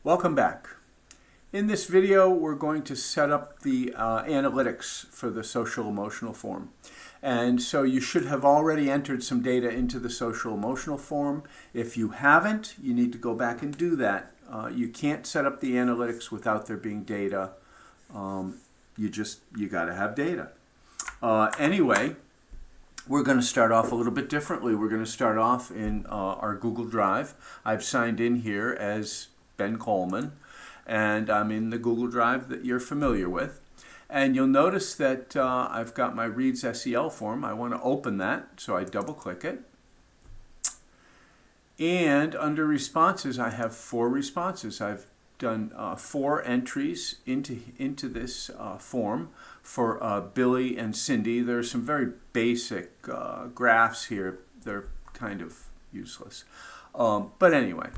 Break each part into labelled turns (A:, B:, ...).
A: Welcome back. In this video, we're going to set up the analytics for the social emotional form. And so you should have already entered some data into the social emotional form. If you haven't, you need to go back and do that. You can't set up the analytics without there being data. You got to have data. Anyway, we're going to start off a little bit differently. We're going to start off in our Google Drive. I've signed in here as Ben Coleman, and I'm in the Google Drive that you're familiar with. And you'll notice that I've got my Reads SEL form. I want to open that, so I double click it. And under responses, I have 4 responses. I've done 4 entries into this form for Billy and Cindy. There are some very basic graphs here. They're kind of useless. But anyway,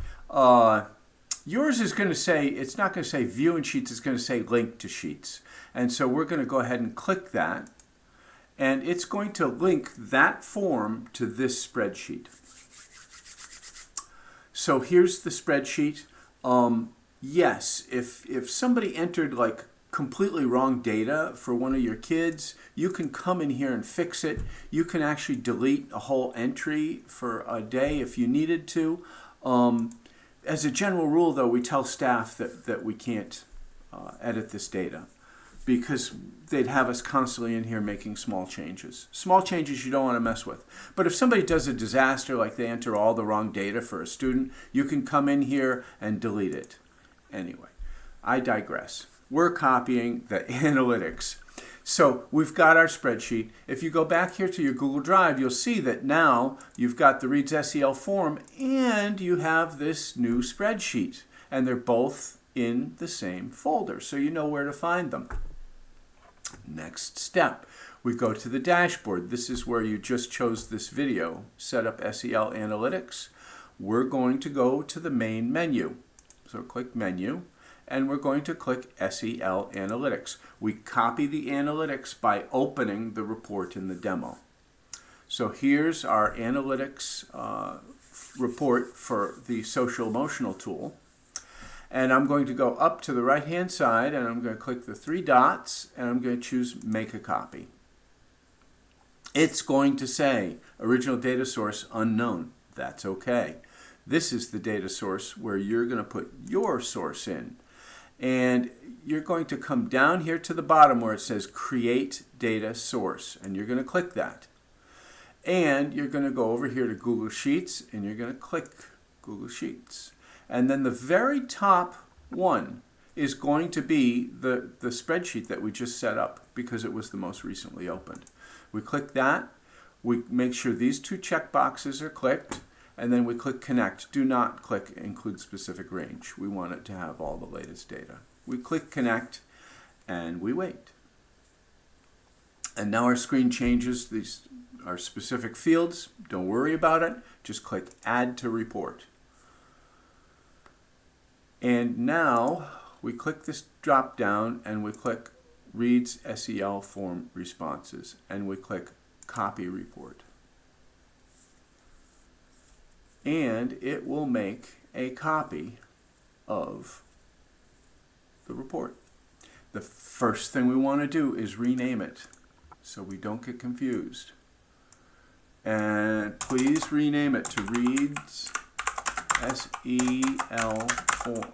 A: yours is going to say, it's not going to say view in sheets, it's going to say link to sheets. And so we're going to go ahead and click that. And it's going to link that form to this spreadsheet. So here's the spreadsheet. Yes, if somebody entered like completely wrong data for one of your kids, you can come in here and fix it. You can actually delete a whole entry for a day if you needed to. As a general rule, though, we tell staff that we can't edit this data because they'd have us constantly in here making small changes. Small changes you don't want to mess with. But if somebody does a disaster, like they enter all the wrong data for a student, you can come in here and delete it. Anyway, I digress. We're copying the analytics. So we've got our spreadsheet. If you go back here to your Google Drive, you'll see that now you've got the Reads SEL form and you have this new spreadsheet. And they're both in the same folder, so you know where to find them. Next step, we go to the dashboard. This is where you just chose this video, set up SEL Analytics. We're going to go to the main menu. So click Menu. And we're going to click SEL Analytics. We copy the analytics by opening the report in the demo. So here's our analytics report for the social emotional tool. And I'm going to go up to the right hand side and I'm going to click the 3 dots and I'm going to choose Make a Copy. It's going to say original data source unknown. That's okay. This is the data source where you're going to put your source in. And you're going to come down here to the bottom where it says Create Data Source, and you're going to click that. And you're going to go over here to Google Sheets, and you're going to click Google Sheets. And then the very top one is going to be the spreadsheet that we just set up because it was the most recently opened. We click that. We make sure these 2 check boxes are clicked. And then we click Connect. Do not click Include Specific Range. We want it to have all the latest data. We click Connect and we wait. And now our screen changes. These are specific fields. Don't worry about it. Just click Add to Report. And now we click this drop down and we click Reads SEL Form Responses. And we click Copy Report. And it will make a copy of the report. The first thing we want to do is rename it so we don't get confused. And please rename it to Reads SEL Form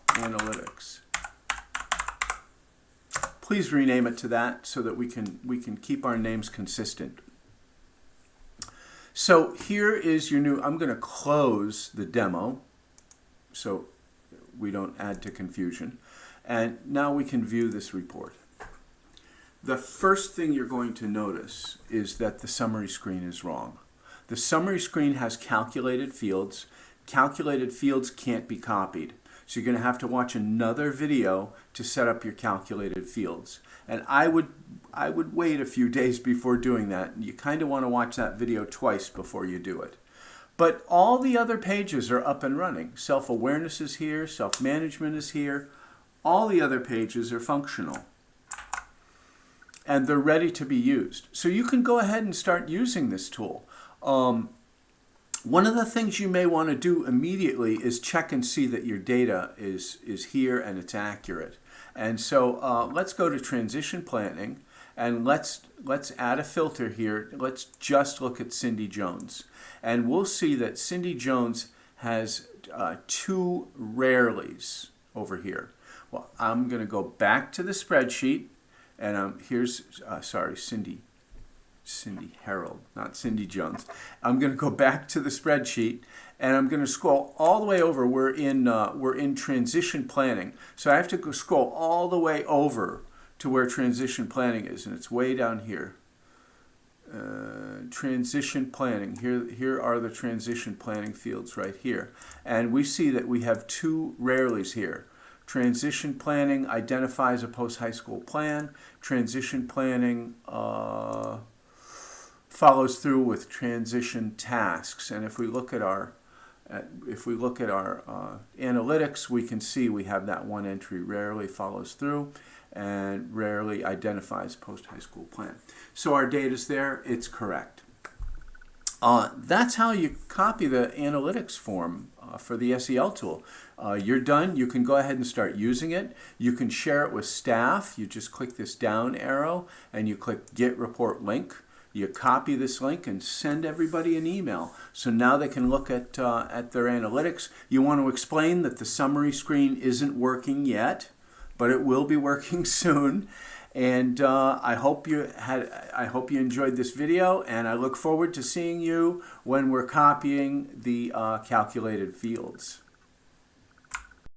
A: Analytics. Please rename it to that so that we can keep our names consistent. So here is your new, I'm going to close the demo so we don't add to confusion. And now we can view this report. The first thing you're going to notice is that the summary screen is wrong. The summary screen has calculated fields. Calculated fields can't be copied. So you're going to have to watch another video to set up your calculated fields. And I would wait a few days before doing that. You kind of want to watch that video twice before you do it. But all the other pages are up and running. Self-awareness is here, self-management is here. All the other pages are functional. And they're ready to be used. So you can go ahead and start using this tool. One of the things you may want to do immediately is check and see that your data is here and it's accurate. And so let's go to transition planning, and let's add a filter here. Let's just look at Cindy Jones. And we'll see that Cindy Jones has 2 rarelies over here. Well, I'm going to go back to the spreadsheet, and here's, sorry, Cindy Harold, not Cindy Jones. I'm going to go back to the spreadsheet, and I'm going to scroll all the way over. We're in transition planning, so I have to go scroll all the way over to where transition planning is, and it's way down here. Transition planning. Here are the transition planning fields right here, and we see that we have 2 rarelies here. Transition planning identifies a post-high school plan. Transition planning follows through with transition tasks, and if we look at our analytics, we can see we have that 1 entry: rarely follows through and rarely identifies post-high school plan. So our data's there, it's correct. That's how you copy the analytics form for the SEL tool. You're done. You can go ahead and start using it. You can share it with staff. You just click this down arrow and you click Get Report Link. You copy this link and send everybody an email. So now they can look at their analytics. You want to explain that the summary screen isn't working yet, but it will be working soon. And I hope you enjoyed this video, and I look forward to seeing you when we're copying the calculated fields.